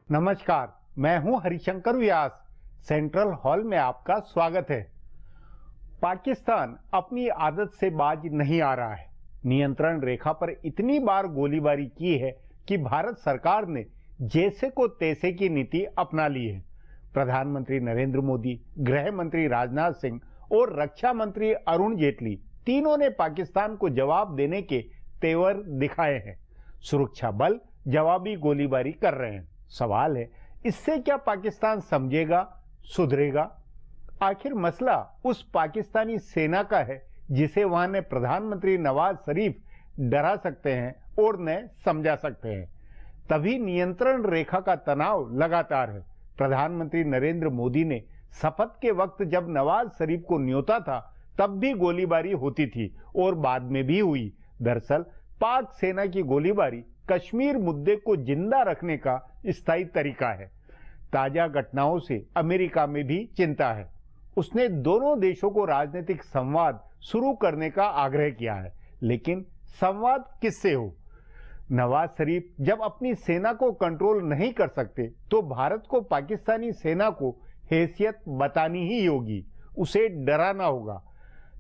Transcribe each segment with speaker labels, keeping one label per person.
Speaker 1: नमस्कार, मैं हूं हरिशंकर व्यास। सेंट्रल हॉल में आपका स्वागत है। पाकिस्तान अपनी आदत से बाज नहीं आ रहा है। नियंत्रण रेखा पर इतनी बार गोलीबारी की है कि भारत सरकार ने जैसे को तैसे की नीति अपना ली है। प्रधानमंत्री नरेंद्र मोदी, गृह मंत्री राजनाथ सिंह और रक्षा मंत्री अरुण जेटली तीनों ने पाकिस्तान को जवाब देने के तेवर दिखाए हैं। सुरक्षा बल जवाबी गोलीबारी कर रहे हैं। सवाल है, इससे क्या पाकिस्तान समझेगा, सुधरेगा? आखिर मसला उस पाकिस्तानी सेना का है जिसे वहां ने प्रधानमंत्री नवाज शरीफ डरा सकते हैं और न समझा सकते हैं। तभी नियंत्रण रेखा का तनाव लगातार है। प्रधानमंत्री नरेंद्र मोदी ने शपथ के वक्त जब नवाज शरीफ को न्योता था तब भी गोलीबारी होती थी और बाद में भी हुई। दरअसल पाक सेना की गोलीबारी कश्मीर मुद्दे को जिंदा रखने का स्थायी तरीका है। ताजा घटनाओं से अमेरिका में भी चिंता है। उसने दोनों देशों को राजनीतिक संवाद शुरू करने का आग्रह किया है, लेकिन संवाद किससे हो? नवाज शरीफ जब अपनी सेना को कंट्रोल नहीं कर सकते तो भारत को पाकिस्तानी सेना को हैसियत बतानी ही होगी, उसे डराना होगा।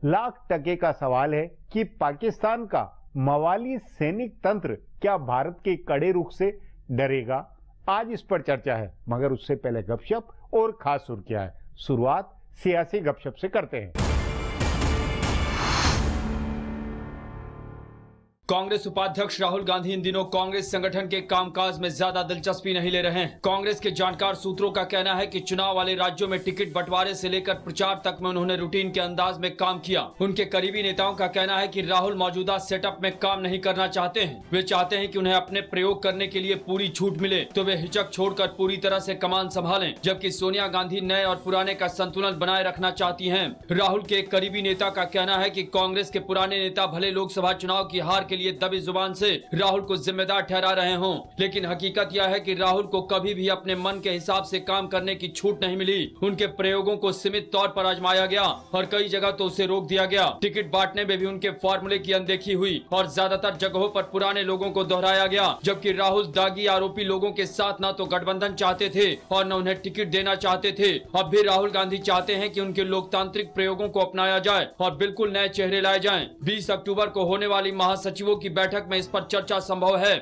Speaker 1: लाख टके का सवाल है कि पाकिस्तान का मवाली सैनिक तंत्र क्या भारत के कड़े रुख से डरेगा? आज इस पर चर्चा है, मगर उससे पहले गपशप और खास सुर्खियां है। शुरुआत सियासी गपशप से करते हैं।
Speaker 2: कांग्रेस उपाध्यक्ष राहुल गांधी इन दिनों कांग्रेस संगठन के कामकाज में ज्यादा दिलचस्पी नहीं ले रहे हैं। कांग्रेस के जानकार सूत्रों का कहना है कि चुनाव वाले राज्यों में टिकट बंटवारे से लेकर प्रचार तक में उन्होंने रूटीन के अंदाज में काम किया। उनके करीबी नेताओं का कहना है कि राहुल मौजूदा सेटअप में काम नहीं करना चाहते हैं। वे चाहते हैं कि उन्हें अपने प्रयोग करने के लिए पूरी छूट मिले तो वे हिचक छोड़कर पूरी तरह से कमान संभालें, जबकि सोनिया गांधी नए और पुराने का संतुलन बनाए रखना चाहती है। राहुल के एक करीबी नेता का कहना है कि कांग्रेस के पुराने नेता भले लोकसभा चुनाव की हार के लिए दबी जुबान से राहुल को जिम्मेदार ठहरा रहे हों, लेकिन हकीकत यह है कि राहुल को कभी भी अपने मन के हिसाब से काम करने की छूट नहीं मिली। उनके प्रयोगों को सीमित तौर पर आजमाया गया और कई जगह तो उसे रोक दिया गया। टिकट बांटने में भी उनके फॉर्मूले की अनदेखी हुई और ज्यादातर जगहों पर पुराने लोगों को दोहराया गया, जबकि राहुल दागी आरोपी लोगों के साथ न तो गठबंधन चाहते थे और न उन्हें टिकट देना चाहते थे। अब भी राहुल गांधी चाहते हैं कि उनके लोकतांत्रिक प्रयोगों को अपनाया जाए और बिल्कुल नए चेहरे लाए जाएं। 20 अक्टूबर को होने वाली महासचिवों की बैठक में इस पर चर्चा संभव है।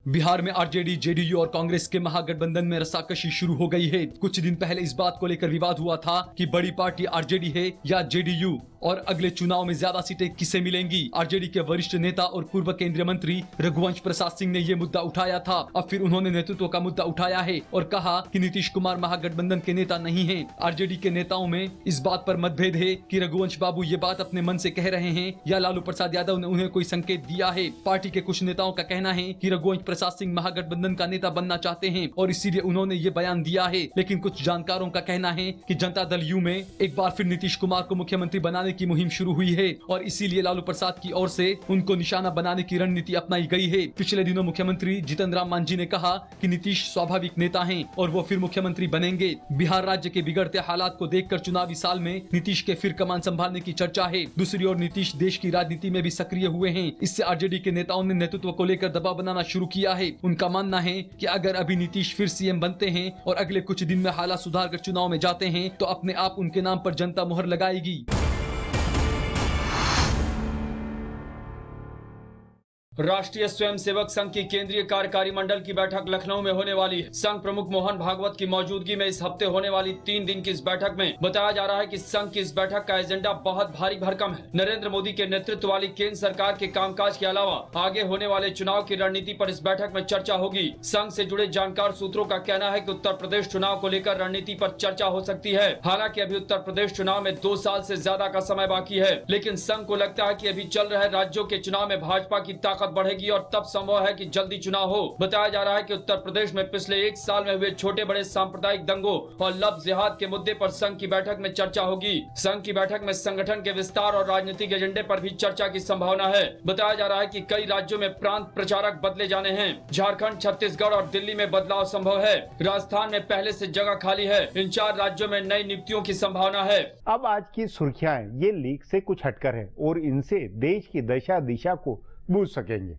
Speaker 2: बिहार में आरजेडी, जेडीयू और कांग्रेस के महागठबंधन में रस्साकशी शुरू हो गई है। कुछ दिन पहले इस बात को लेकर विवाद हुआ था कि बड़ी पार्टी आरजेडी है या जेडीयू और अगले चुनाव में ज्यादा सीटें किसे मिलेंगी। आरजेडी के वरिष्ठ नेता और पूर्व केंद्रीय मंत्री रघुवंश प्रसाद सिंह ने ये मुद्दा उठाया था। अब फिर उन्होंने नेतृत्व का मुद्दा उठाया है और कहा कि नीतीश कुमार महागठबंधन के नेता नहीं हैं। आरजेडी के नेताओं में इस बात पर मतभेद है कि रघुवंश बाबू ये बात अपने मन से कह रहे हैं या लालू प्रसाद यादव ने उन्हें कोई संकेत दिया है। पार्टी के कुछ नेताओं का कहना है कि रघुवंश प्रसाद सिंह महागठबंधन का नेता बनना चाहते हैं और इसीलिए उन्होंने ये बयान दिया है, लेकिन कुछ जानकारों का कहना है कि जनता दल यू में एक बार फिर नीतीश कुमार को मुख्यमंत्री बनाने की मुहिम शुरू हुई है और इसीलिए लालू प्रसाद की ओर से उनको निशाना बनाने की रणनीति अपनाई गई है। पिछले दिनों मुख्यमंत्री जीतन राम मांझी ने कहा कि नीतीश स्वाभाविक नेता हैं और वो फिर मुख्यमंत्री बनेंगे। बिहार राज्य के बिगड़ते हालात को देखकर चुनावी साल में नीतीश के फिर कमान संभालने की चर्चा है। दूसरी ओर नीतीश देश की राजनीति में भी सक्रिय हुए हैं। इससे आरजेडी के नेताओं ने नेतृत्व को लेकर दबाव बनाना शुरू किया है। उनका मानना है कि अगर अभी नीतीश फिर सीएम बनते हैं और अगले कुछ दिन में हालात सुधार कर चुनाव में जाते हैं तो अपने आप उनके नाम पर जनता मुहर लगाएगी। राष्ट्रीय स्वयंसेवक संघ की केंद्रीय कार्यकारी मंडल की बैठक लखनऊ में होने वाली है। संघ प्रमुख मोहन भागवत की मौजूदगी में इस हफ्ते होने वाली 3 दिन की इस बैठक में बताया जा रहा है कि संघ की इस बैठक का एजेंडा बहुत भारी भरकम है। नरेंद्र मोदी के नेतृत्व वाली केंद्र सरकार के कामकाज के अलावा आगे होने वाले चुनाव की रणनीति पर इस बैठक में चर्चा होगी। संघ से जुड़े जानकार सूत्रों का कहना है कि उत्तर प्रदेश चुनाव को लेकर रणनीति पर चर्चा हो सकती है। हालांकि अभी उत्तर प्रदेश चुनाव में 2 साल से ज्यादा का समय बाकी है, लेकिन संघ को लगता है कि अभी चल रहे राज्यों के चुनाव में भाजपा की ताकत बढ़ेगी और तब संभव है कि जल्दी चुनाव हो। बताया जा रहा है कि उत्तर प्रदेश में पिछले 1 साल में हुए छोटे बड़े सांप्रदायिक दंगों और लव जिहाद के मुद्दे पर संघ की बैठक में चर्चा होगी। संघ की बैठक में संगठन के विस्तार और राजनीतिक एजेंडे पर भी चर्चा की संभावना है। बताया जा रहा है कि कई राज्यों में प्रांत प्रचारक बदले जाने हैं। झारखंड, छत्तीसगढ़ और दिल्ली में बदलाव संभव है। राजस्थान में पहले से जगह खाली है। इन 4 राज्यों में नई नियुक्तियों की संभावना है।
Speaker 1: अब आज की सुर्खियां ये लीक से कुछ हटकर है और इनसे देश की दशा दिशा को बूझ सकेंगे।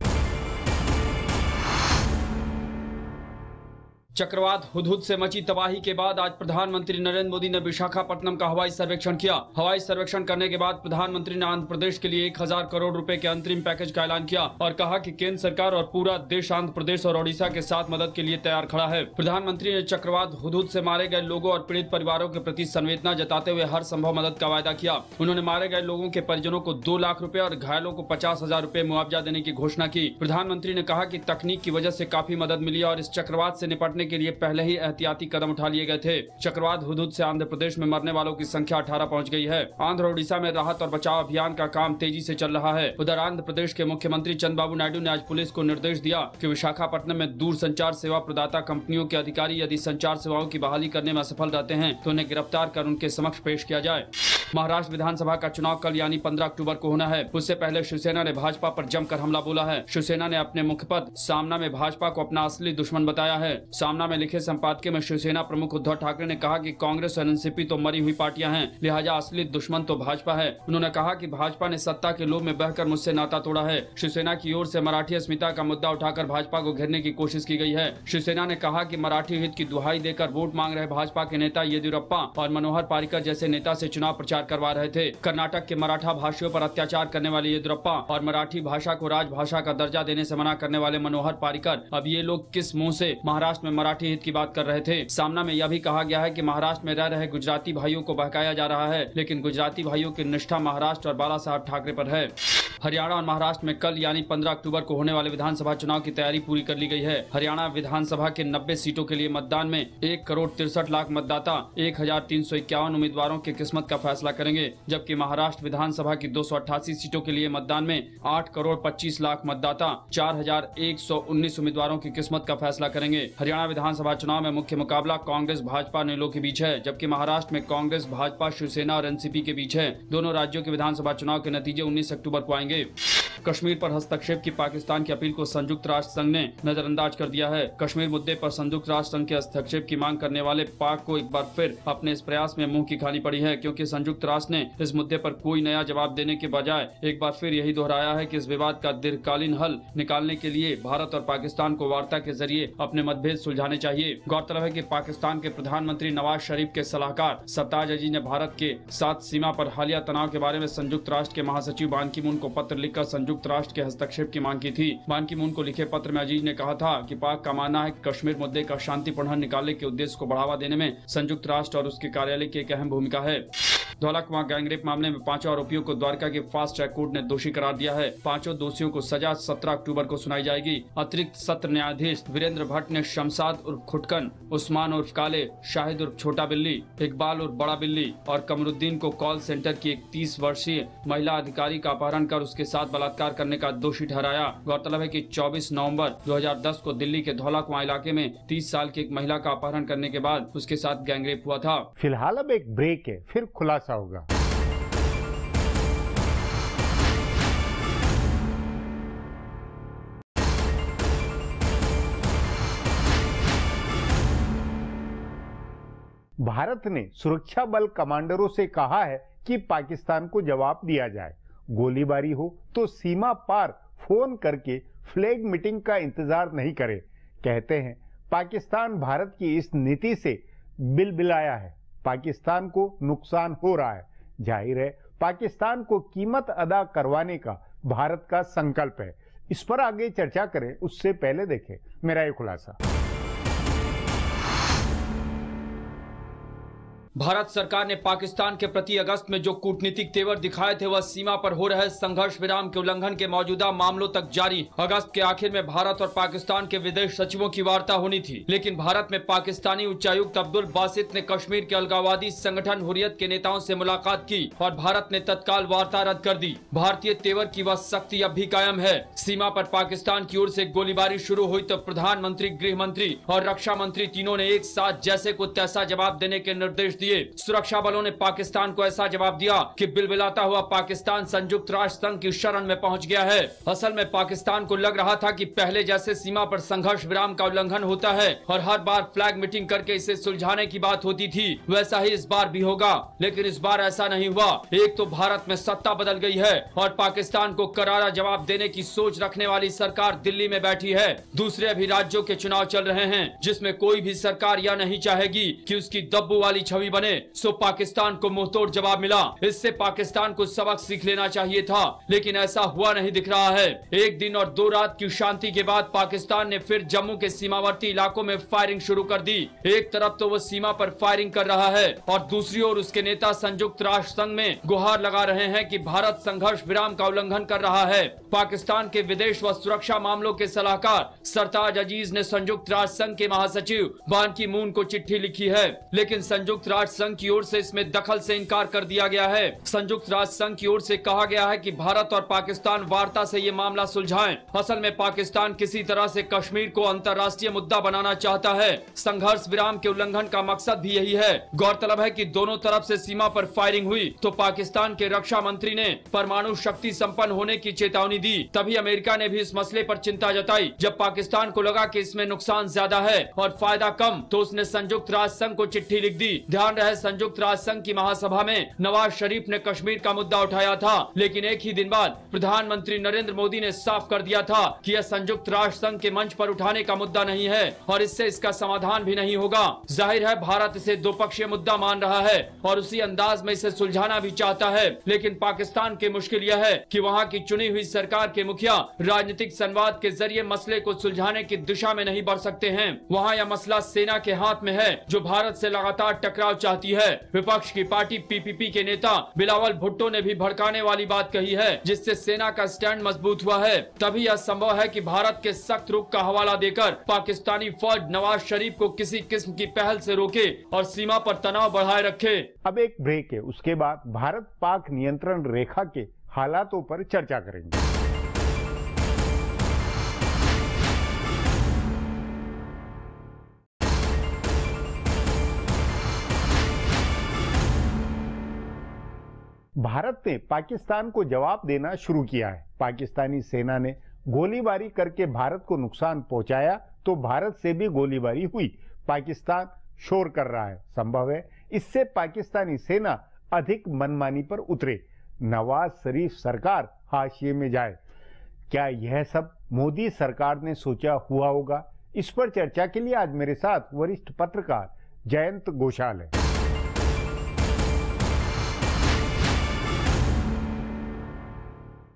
Speaker 3: चक्रवात हुदहुद से मची तबाही के बाद आज प्रधानमंत्री नरेंद्र मोदी ने विशाखापट्टनम का हवाई सर्वेक्षण किया। हवाई सर्वेक्षण करने के बाद प्रधानमंत्री ने आंध्र प्रदेश के लिए 1000 करोड़ रुपए के अंतरिम पैकेज का ऐलान किया और कहा कि केंद्र सरकार और पूरा देश आंध्र प्रदेश और ओडिशा के साथ मदद के लिए तैयार खड़ा है। प्रधानमंत्री ने चक्रवात हुदहुद से मारे गए लोगों और पीड़ित परिवारों के प्रति संवेदना जताते हुए हर संभव मदद का वायदा किया। उन्होंने मारे गए लोगों के परिजनों को 2 लाख रुपए और घायलों को 50,000 रुपए मुआवजा देने की घोषणा की। प्रधानमंत्री ने कहा कि तकनीक की वजह से काफी मदद मिली और इस चक्रवात से निपटने के लिए पहले ही एहतियाती कदम उठा लिए गए थे। चक्रवात हुदहुद से आंध्र प्रदेश में मरने वालों की संख्या 18 पहुंच गई है। आंध्र और ओडिशा में राहत और बचाव अभियान का काम तेजी से चल रहा है। उधर आंध्र प्रदेश के मुख्यमंत्री चंद्रबाबू नायडू ने आज पुलिस को निर्देश दिया कि विशाखापट्टनम में दूर संचार सेवा प्रदाता कंपनियों के अधिकारी यदि संचार सेवाओं की बहाली करने में असफल रहते हैं तो उन्हें गिरफ्तार कर उनके समक्ष पेश किया जाए। महाराष्ट्र विधानसभा का चुनाव कल यानी 15 अक्टूबर को होना है। उससे पहले शिवसेना ने भाजपा पर जमकर हमला बोला है। शिवसेना ने अपने मुखपत्र सामना में भाजपा को अपना असली दुश्मन बताया है। सामना में लिखे संपादकीय में शिवसेना प्रमुख उद्धव ठाकरे ने कहा कि कांग्रेस और एनसीपी तो मरी हुई पार्टियां हैं, लिहाजा असली दुश्मन तो भाजपा है। उन्होंने कहा कि भाजपा ने सत्ता के लोभ में बहकर मुझसे नाता तोड़ा है। शिवसेना की ओर से मराठी अस्मिता का मुद्दा उठाकर भाजपा को घेरने की कोशिश की गई है। शिवसेना ने कहा कि मराठी हित की दुहाई देकर वोट मांग रहे भाजपा के नेता येदियुरप्पा और मनोहर पारिकर जैसे नेता से चुनाव प्रचार करवा रहे थे। कर्नाटक के मराठा भाषियों पर अत्याचार करने वाले येदियुरप्पा और मराठी भाषा को राजभाषा का दर्जा देने से मना करने वाले मनोहर पारिकर अब ये लोग किस मुंह से महाराष्ट्र में मराठी हित की बात कर रहे थे। सामना में यह भी कहा गया है कि महाराष्ट्र में रह रहे गुजराती भाइयों को बहकाया जा रहा है, लेकिन गुजराती भाइयों की निष्ठा महाराष्ट्र और बाला साहब ठाकरे पर है। हरियाणा और महाराष्ट्र में कल यानी 15 अक्टूबर को होने वाले विधानसभा चुनाव की तैयारी पूरी कर ली गई है। हरियाणा विधानसभा के 90 सीटों के लिए मतदान में 1 करोड़ 63 लाख मतदाता 1351 उम्मीदवारों की किस्मत का फैसला करेंगे, जबकि महाराष्ट्र विधानसभा की 288 सीटों के लिए मतदान में 8 करोड़ 25 लाख मतदाता 4119 उम्मीदवारों की किस्मत का फैसला करेंगे। हरियाणा विधानसभा चुनाव में मुख्य मुकाबला कांग्रेस भाजपा नेलों के बीच है, जबकि महाराष्ट्र में कांग्रेस भाजपा शिवसेना और एनसीपी के बीच है। दोनों राज्यों के विधानसभा चुनाव के नतीजे 19 अक्टूबर को आएंगे। कश्मीर पर हस्तक्षेप की पाकिस्तान की अपील को संयुक्त राष्ट्र संघ ने नजरअंदाज कर दिया है। कश्मीर मुद्दे पर संयुक्त राष्ट्र संघ के हस्तक्षेप की मांग करने वाले पाक को एक बार फिर अपने इस प्रयास में मुंह की खानी पड़ी है, क्योंकि संयुक्त राष्ट्र ने इस मुद्दे पर कोई नया जवाब देने के बजाय एक बार फिर यही दोहराया है कि इस विवाद का दीर्घकालीन हल निकालने के लिए भारत और पाकिस्तान को वार्ता के जरिए अपने मतभेद सुलझाने चाहिए। गौरतलब है कि पाकिस्तान के प्रधानमंत्री नवाज शरीफ के सलाहकार सरताज अजीज ने भारत के साथ सीमा पर हालिया तनाव के बारे में संयुक्त राष्ट्र के महासचिव बान की मून को पत्र लिखकर संयुक्त राष्ट्र के हस्तक्षेप की मांग की थी। बान की मून को लिखे पत्र में अजीज ने कहा था कि पाक का मानना है कि कश्मीर मुद्दे का शांतिपूर्ण हल निकालने के उद्देश्य को बढ़ावा देने में संयुक्त राष्ट्र और उसके कार्यालय की एक अहम भूमिका है। धौला कुआं गैंगरेप मामले में 5 आरोपियों को द्वारका के फास्ट ट्रैक कोर्ट ने दोषी करार दिया है। 5 दोषियों को सजा 17 अक्टूबर को सुनाई जाएगी। अतिरिक्त सत्र न्यायाधीश वीरेंद्र भट्ट ने शमशाद उर्फ खुटकन, उस्मान उर्फ काले, शाहिद उर्फ छोटा बिल्ली, इकबाल उर्फ बड़ा बिल्ली और कमरुद्दीन को कॉल सेंटर की एक 30 वर्षीय महिला अधिकारी का अपहरण कर उसके साथ बलात्कार करने का दोषी ठहराया। गौरतलब है कि 24 नवंबर 2010 को दिल्ली के धौला कुआं इलाके में 30 साल की एक महिला का अपहरण करने के बाद उसके साथ गैंगरेप हुआ था।
Speaker 1: फिलहाल अब एक ब्रेक है, फिर खुलासा होगा। भारत ने सुरक्षा बल कमांडरों से कहा है कि पाकिस्तान को जवाब दिया जाए। गोलीबारी हो तो सीमा पार फोन करके फ्लैग मीटिंग का इंतजार नहीं करे। कहते हैं पाकिस्तान भारत की इस नीति से बिलबिलाया है। पाकिस्तान को नुकसान हो रहा है। जाहिर है पाकिस्तान को कीमत अदा करवाने का भारत का संकल्प है। इस पर आगे चर्चा करें, उससे पहले देखें मेरा ये खुलासा।
Speaker 3: भारत सरकार ने पाकिस्तान के प्रति अगस्त में जो कूटनीतिक तेवर दिखाए थे वह सीमा पर हो रहे संघर्ष विराम के उल्लंघन के मौजूदा मामलों तक जारी। अगस्त के आखिर में भारत और पाकिस्तान के विदेश सचिवों की वार्ता होनी थी, लेकिन भारत में पाकिस्तानी उच्चायुक्त अब्दुल बासित ने कश्मीर के अलगाववादी संगठन हुर्रियत के नेताओं से मुलाकात की और भारत ने तत्काल वार्ता रद्द कर दी। भारतीय तेवर की वह शक्ति अब भी कायम है। सीमा पर पाकिस्तान की ओर से गोलीबारी शुरू हुई तो प्रधानमंत्री, गृह मंत्री और रक्षा मंत्री तीनों ने एक साथ जैसे को तैसा जवाब देने के निर्देश दिए। सुरक्षा बलों ने पाकिस्तान को ऐसा जवाब दिया कि बिलबिलाता हुआ पाकिस्तान संयुक्त राष्ट्र संघ की शरण में पहुंच गया है। असल में पाकिस्तान को लग रहा था कि पहले जैसे सीमा पर संघर्ष विराम का उल्लंघन होता है और हर बार फ्लैग मीटिंग करके इसे सुलझाने की बात होती थी, वैसा ही इस बार भी होगा। लेकिन इस बार ऐसा नहीं हुआ। एक तो भारत में सत्ता बदल गई है और पाकिस्तान को करारा जवाब देने की सोच रखने वाली सरकार दिल्ली में बैठी है। दूसरे अभी राज्यों के चुनाव चल रहे हैं जिसमें कोई भी सरकार यह नहीं चाहेगी कि उसकी दब्बू वाली छवि बने। सो पाकिस्तान को मुंहतोड़ जवाब मिला। इससे पाकिस्तान को सबक सीख लेना चाहिए था, लेकिन ऐसा हुआ नहीं दिख रहा है। एक दिन और 2 रात की शांति के बाद पाकिस्तान ने फिर जम्मू के सीमावर्ती इलाकों में फायरिंग शुरू कर दी। एक तरफ तो वो सीमा पर फायरिंग कर रहा है और दूसरी ओर उसके नेता संयुक्त राष्ट्र संघ में गुहार लगा रहे हैं कि भारत संघर्ष विराम का उल्लंघन कर रहा है। पाकिस्तान के विदेश व सुरक्षा मामलों के सलाहकार सरताज अजीज ने संयुक्त राष्ट्र संघ के महासचिव बान की मून को चिट्ठी लिखी है, लेकिन संयुक्त राष्ट्र संघ की ओर से इसमें दखल से इनकार कर दिया गया है। संयुक्त राष्ट्र संघ की ओर से कहा गया है कि भारत और पाकिस्तान वार्ता से ये मामला सुलझाएं। असल में पाकिस्तान किसी तरह से कश्मीर को अंतर्राष्ट्रीय मुद्दा बनाना चाहता है। संघर्ष विराम के उल्लंघन का मकसद भी यही है। गौरतलब है कि दोनों तरफ से सीमा पर फायरिंग हुई तो पाकिस्तान के रक्षा मंत्री ने परमाणु शक्ति संपन्न होने की चेतावनी दी। तभी अमेरिका ने भी इस मसले पर चिंता जताई। जब पाकिस्तान को लगा कि इसमें नुकसान ज्यादा है और फायदा कम, तो उसने संयुक्त राष्ट्र संघ को चिट्ठी लिख दी। ध्यान रहे, संयुक्त राष्ट्र संघ की महासभा में नवाज शरीफ ने कश्मीर का मुद्दा उठाया था, लेकिन एक ही दिन बाद प्रधानमंत्री नरेंद्र मोदी ने साफ कर दिया था कि यह संयुक्त राष्ट्र संघ के मंच पर उठाने का मुद्दा नहीं है और इससे इसका समाधान भी नहीं होगा। जाहिर है भारत इसे द्विपक्षीय मुद्दा मान रहा है और उसी अंदाज में इसे सुलझाना भी चाहता है, लेकिन पाकिस्तान की मुश्किल यह है कि वहाँ की चुनी हुई सरकार के मुखिया राजनीतिक संवाद के जरिए मसले को सुलझाने की दिशा में नहीं बढ़ सकते हैं। वहाँ यह मसला सेना के हाथ में है जो भारत से लगातार टकराव चाहती है। विपक्ष की पार्टी पीपीपी के नेता बिलावल भुट्टो ने भी भड़काने वाली बात कही है, जिससे सेना का स्टैंड मजबूत हुआ है। तभी यह संभव है कि भारत के सख्त रुख का हवाला देकर पाकिस्तानी फौज नवाज शरीफ को किसी किस्म की पहल से रोके और सीमा पर तनाव बढ़ाए रखे।
Speaker 1: अब एक ब्रेक है, उसके बाद भारत पाक नियंत्रण रेखा के हालातों पर चर्चा करेंगे। भारत ने पाकिस्तान को जवाब देना शुरू किया है। पाकिस्तानी सेना ने गोलीबारी करके भारत को नुकसान पहुंचाया तो भारत से भी गोलीबारी हुई। पाकिस्तान शोर कर रहा है। संभव है इससे पाकिस्तानी सेना अधिक मनमानी पर उतरे, नवाज शरीफ सरकार हाशिए में जाए। क्या यह सब मोदी सरकार ने सोचा हुआ होगा? इस पर चर्चा के लिए आज मेरे साथ वरिष्ठ पत्रकार जयंत घोषाल है।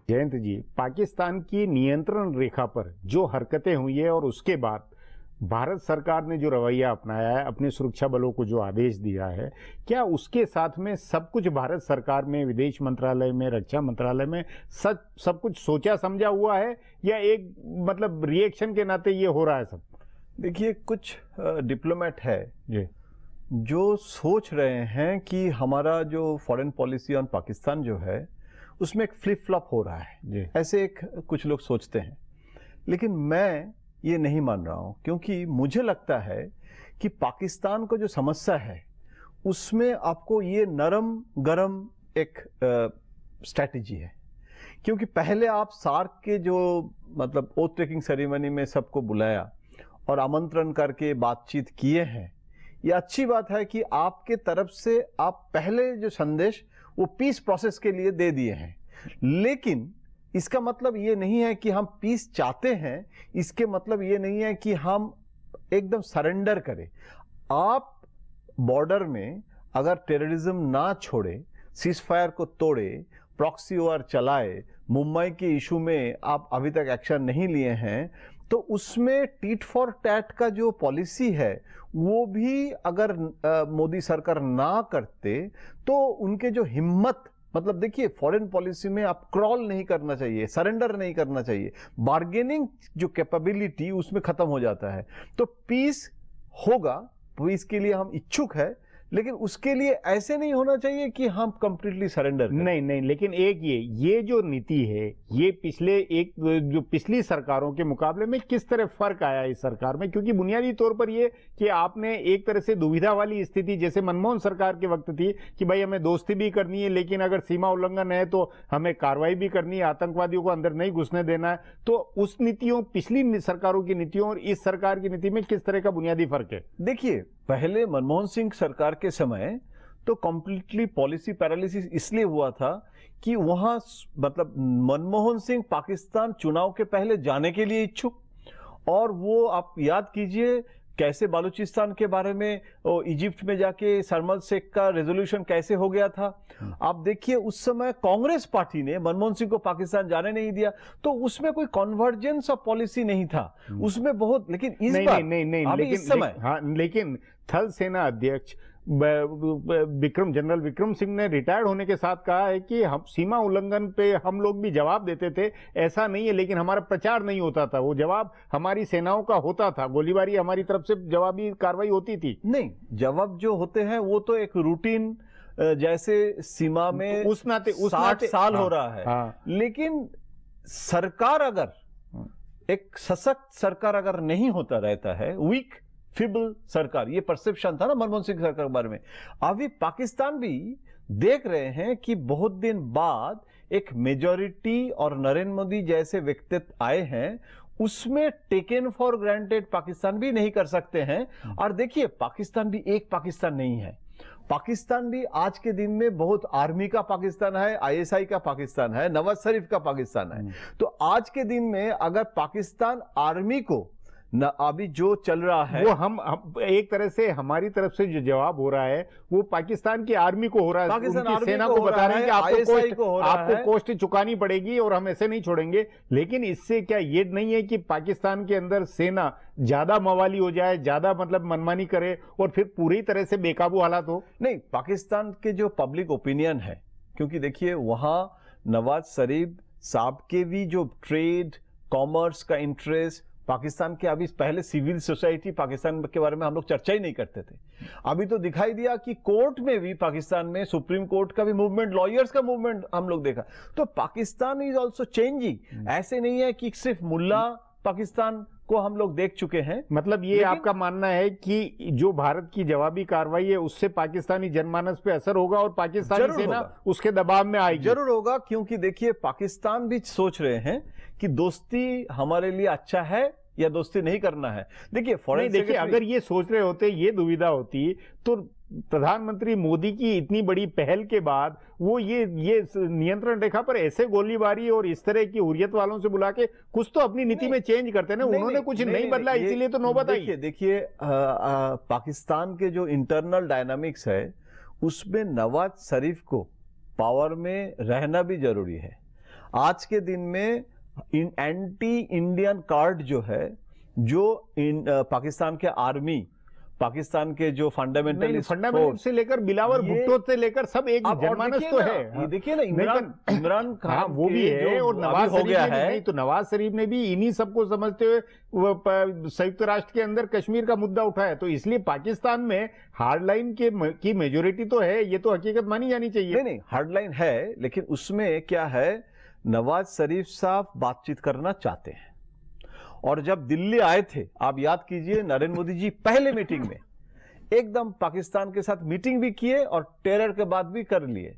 Speaker 1: जयंत जी, पाकिस्तान की नियंत्रण रेखा पर जो हरकतें हुई है और उसके बाद भारत सरकार ने जो रवैया अपनाया है, अपने सुरक्षा बलों को जो आदेश दिया है, क्या उसके साथ में सब कुछ भारत सरकार में, विदेश मंत्रालय में, रक्षा मंत्रालय में सब कुछ सोचा समझा हुआ है या एक मतलब रिएक्शन के नाते ये हो रहा है सब?
Speaker 4: देखिए, कुछ डिप्लोमेट है जो सोच रहे हैं कि हमारा जो फॉरेन पॉलिसी ऑन पाकिस्तान जो है उसमें एक फ्लिप फ्लॉप हो रहा है। ऐसे कुछ लोग सोचते हैं, लेकिन मैं ये नहीं मान रहा हूं, क्योंकि मुझे लगता है कि पाकिस्तान को जो समस्या है उसमें आपको ये नरम गरम एक स्ट्रैटेजी है। क्योंकि पहले आप सार्क के जो मतलब ओथ टेकिंग सेरेमनी में सबको बुलाया और आमंत्रण करके बातचीत किए हैं, ये अच्छी बात है कि आपके तरफ से आप पहले जो संदेश वो पीस प्रोसेस के लिए दे दिए हैं, लेकिन इसका मतलब ये नहीं है कि हम पीस चाहते हैं। इसके मतलब ये नहीं है कि हम एकदम सरेंडर करें। आप बॉर्डर में अगर टेररिज्म ना छोड़े, सीजफायर को तोड़े, प्रॉक्सी वॉर चलाए, मुंबई के इशू में आप अभी तक एक्शन नहीं लिए हैं, तो उसमें टीट फॉर टैट का जो पॉलिसी है वो भी अगर मोदी सरकार ना करते तो उनके जो हिम्मत, मतलब देखिए, फॉरेन पॉलिसी में आप क्रॉल नहीं करना चाहिए, सरेंडर नहीं करना चाहिए, बार्गेनिंग जो कैपेबिलिटी उसमें खत्म हो जाता है। तो पीस होगा, पीस के लिए हम इच्छुक है, लेकिन उसके लिए ऐसे नहीं होना चाहिए कि हम कंप्लीटली सरेंडर करें।
Speaker 1: नहीं नहीं, लेकिन एक ये जो नीति है, ये जो पिछली सरकारों के मुकाबले में किस तरह फर्क आया इस सरकार में? क्योंकि बुनियादी तौर पर ये कि आपने एक तरह से दुविधा वाली स्थिति, जैसे मनमोहन सरकार के वक्त थी कि भाई हमें दोस्ती भी करनी है, लेकिन अगर सीमा उल्लंघन है तो हमें कार्रवाई भी करनी है, आतंकवादियों को अंदर नहीं घुसने देना है। तो उस नीतियों, पिछली सरकारों की नीतियों और इस सरकार की नीति में किस तरह का बुनियादी फर्क है?
Speaker 4: देखिए, पहले मनमोहन सिंह सरकार के समय तो कंप्लीटली पॉलिसी पैरालिसिस इसलिए हुआ था कि वहां मतलब मनमोहन सिंह पाकिस्तान चुनाव के पहले जाने के लिए इच्छुक, और वो आप याद कीजिए कैसे बालूचिस्तान के बारे में इजिप्ट में जाके सरमल शेख का रेजोल्यूशन कैसे हो गया था। आप देखिए उस समय कांग्रेस पार्टी ने मनमोहन सिंह को पाकिस्तान जाने नहीं दिया, तो उसमें कोई कन्वर्जेंस ऑफ पॉलिसी नहीं था उसमें बहुत। लेकिन इस बार
Speaker 1: लेकिन
Speaker 4: इस समय
Speaker 1: लेकिन थल सेना अध्यक्ष जनरल विक्रम सिंह ने रिटायर्ड होने के साथ कहा है कि हम सीमा उल्लंघन पे हम लोग भी जवाब देते थे, ऐसा नहीं है, लेकिन हमारा प्रचार नहीं होता था, वो जवाब हमारी सेनाओं का होता था, गोलीबारी हमारी तरफ से जवाबी कार्रवाई होती थी।
Speaker 4: नहीं, जवाब जो होते हैं वो तो एक रूटीन, जैसे सीमा में
Speaker 1: उस नाते
Speaker 4: 60 साल हो रहा है।
Speaker 1: हाँ।
Speaker 4: लेकिन सरकार अगर एक सशक्त सरकार अगर नहीं होता रहता है, वीक फिबल सरकार, ये परसेप्शन था ना मनमोहन सिंह सरकार के बारे में। अभी पाकिस्तान भी देख रहे हैं कि बहुत दिन बाद एक मेजॉरिटी और नरेंद्र मोदी जैसे व्यक्तित्व आए हैं, उसमें टेकन फॉर ग्रांटेड पाकिस्तान भी नहीं कर सकते हैं। और देखिए, पाकिस्तान भी एक पाकिस्तान नहीं है, पाकिस्तान भी आज के दिन में बहुत आर्मी का पाकिस्तान है, आईएसआई का पाकिस्तान है, नवाज शरीफ का पाकिस्तान है। तो आज के दिन में अगर पाकिस्तान आर्मी को न अभी जो चल रहा है,
Speaker 1: वो हम एक तरह से हमारी तरफ से जो जवाब हो रहा है वो पाकिस्तान की आर्मी को हो रहा है,
Speaker 4: पाकिस्तान
Speaker 1: उनकी सेना को बता रहे हैं कि आपको कॉस्ट चुकानी पड़ेगी और हम ऐसे नहीं छोड़ेंगे। लेकिन इससे क्या ये नहीं है कि पाकिस्तान के अंदर सेना ज्यादा मवाली हो जाए, ज्यादा मतलब मनमानी करे और फिर पूरी तरह से बेकाबू हालात हो?
Speaker 4: नहीं, पाकिस्तान के जो पब्लिक ओपिनियन है, क्योंकि देखिए वहां नवाज शरीफ साहब के भी जो ट्रेड कॉमर्स का इंटरेस्ट, पाकिस्तान के अभी पहले सिविल सोसाइटी पाकिस्तान के बारे में हम लोग चर्चा ही नहीं करते थे, अभी तो दिखाई दिया कि कोर्ट में भी पाकिस्तान में सुप्रीम कोर्ट का भी मूवमेंट, लॉयर्स का मूवमेंट हम लोग देखा। तो पाकिस्तान इज ऑल्सो चेंजिंग, ऐसे नहीं है कि सिर्फ मुल्ला पाकिस्तान को हम लोग देख चुके हैं।
Speaker 1: मतलब ये आपका मानना है कि जो भारत की जवाबी कार्रवाई है उससे पाकिस्तानी जनमानस पे असर होगा और पाकिस्तानी सेना उसके दबाव में आएगी?
Speaker 4: जरूर होगा, क्योंकि देखिए पाकिस्तान भी सोच रहे हैं कि दोस्ती हमारे लिए अच्छा है या दोस्ती नहीं करना है। देखिए
Speaker 1: अगर ये सोच रहे होते, ये दुविधा होती, तो प्रधानमंत्री मोदी की इतनी बड़ी पहल के बाद वो ये नियंत्रण रेखा पर ऐसे गोलीबारी और इस तरह की हुर्रियत वालों से बुला के कुछ तो अपनी नीति में चेंज करते ना। उन्होंने कुछ नहीं बदला, इसीलिए तो नौबत आई।
Speaker 4: देखिए पाकिस्तान के जो इंटरनल डायनामिक्स है उसमें नवाज शरीफ को पावर में रहना भी जरूरी है। आज के दिन में एंटी इंडियन कार्ड जो है, जो पाकिस्तान के आर्मी, पाकिस्तान के जो फंडामेंटलिस्ट
Speaker 1: से लेकर बिलावल भुट्टो से लेकर सब एक जनमानस तो है।
Speaker 4: ये देखिए ना, इमरान खान
Speaker 1: वो भी है और नवाज
Speaker 4: हो गया है।
Speaker 1: नहीं तो नवाज शरीफ ने भी इन्हीं सबको समझते हुए संयुक्त राष्ट्र के अंदर कश्मीर का मुद्दा उठाया। तो इसलिए पाकिस्तान में हार्डलाइन की मेजोरिटी तो है, ये तो हकीकत मानी जानी चाहिए।
Speaker 4: नहीं, हार्डलाइन है, लेकिन उसमें क्या है, नवाज शरीफ साहब बातचीत करना चाहते हैं। और जब दिल्ली आए थे, आप याद कीजिए, नरेंद्र मोदी जी पहले मीटिंग में एकदम पाकिस्तान के साथ मीटिंग भी किए और टेरर के बाद भी कर लिए।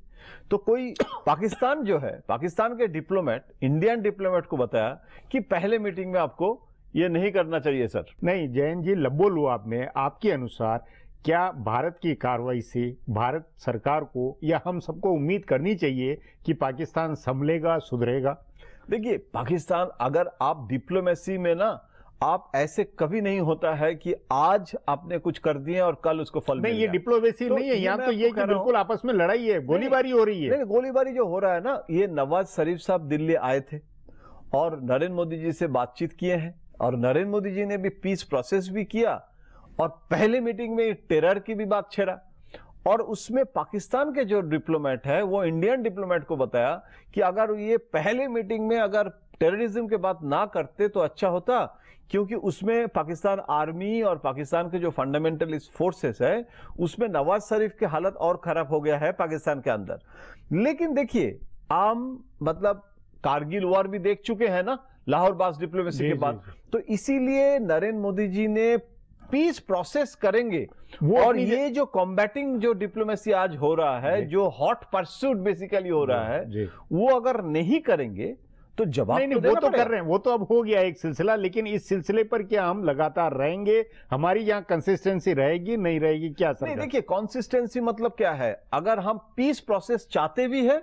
Speaker 4: तो कोई पाकिस्तान जो है, पाकिस्तान के डिप्लोमेट इंडियन डिप्लोमेट को बताया कि पहले मीटिंग में आपको ये नहीं करना चाहिए सर।
Speaker 1: नहीं जयंत जी, लब्बो लुआब में आपके अनुसार क्या भारत की कार्रवाई से भारत सरकार को या हम सबको उम्मीद करनी चाहिए कि पाकिस्तान संभलेगा, सुधरेगा?
Speaker 4: देखिए, पाकिस्तान अगर आप डिप्लोमेसी में ना, आप ऐसे कभी नहीं होता है कि आज आपने कुछ कर दिया और कल उसको फल
Speaker 1: नहीं, ये डिप्लोमेसी नहीं है, यहाँ तो ये कि बिल्कुल आपस में लड़ाई है, गोलीबारी हो रही है।
Speaker 4: नहीं, गोलीबारी जो हो रहा है ना, ये नवाज शरीफ साहब दिल्ली आए थे और नरेंद्र मोदी जी से बातचीत किए हैं, और नरेंद्र मोदी जी ने भी पीस प्रोसेस भी किया, और पहले मीटिंग में टेरर की भी बात छेड़ा। और उसमें पाकिस्तान के जो डिप्लोमेट है वो इंडियन डिप्लोमेट को बताया कि अगर ये पहले मीटिंग में अगर टेररिज्म के बात ना करते तो अच्छा होता, क्योंकि उसमें पाकिस्तान आर्मी और पाकिस्तान के जो फंडामेंटलिस्ट फोर्सेस है उसमें नवाज शरीफ की हालत और खराब हो गया है पाकिस्तान के अंदर। लेकिन देखिए मतलब कारगिल वॉर भी देख चुके हैं ना लाहौर बास डिप्लोमेसी के बाद, तो इसीलिए नरेंद्र मोदी जी ने पीस प्रोसेस करेंगे। और ये जो कॉम्बैटिंग जो डिप्लोमेसी आज हो रहा है, जो हॉट परस्यूट बेसिकली हो रहा है, वो अगर नहीं करेंगे तो जवाब
Speaker 1: नहीं, वो तो कर रहे हैं, वो तो अब हो गया एक सिलसिला। लेकिन इस सिलसिले पर क्या हम लगातार रहेंगे? हमारी यहाँ कंसिस्टेंसी रहेगी नहीं रहेगी क्या सर?
Speaker 4: नहीं, देखिए कंसिस्टेंसी मतलब क्या है, अगर हम पीस प्रोसेस चाहते भी है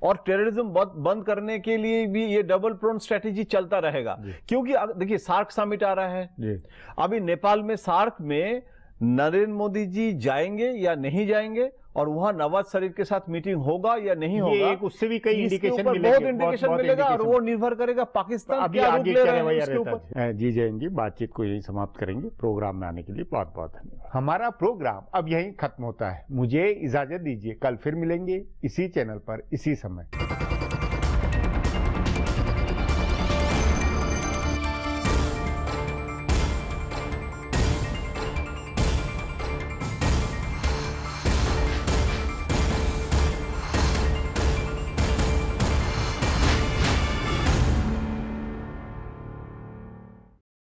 Speaker 4: और टेररिज्म बंद करने के लिए भी ये डबल प्रोन स्ट्रेटेजी चलता रहेगा। क्योंकि देखिए सार्क समिट आ रहा है अभी नेपाल में, सार्क में नरेंद्र मोदी जी जाएंगे या नहीं जाएंगे, और वहां नवाज शरीफ के साथ मीटिंग होगा या नहीं होगा,
Speaker 1: एक उससे भी कई इंडिकेशन मिलेंगे,
Speaker 4: बहुत इंडिकेशन मिलेगा, और वो निर्भर करेगा पाकिस्तान क्या रूप ले रहा है इसके ऊपर।
Speaker 1: जी जयंत जी, बातचीत को यही समाप्त करेंगे। प्रोग्राम में आने के लिए बहुत बहुत धन्यवाद। हमारा प्रोग्राम अब यहीं खत्म होता है, मुझे इजाजत दीजिए। कल फिर मिलेंगे इसी चैनल पर इसी समय।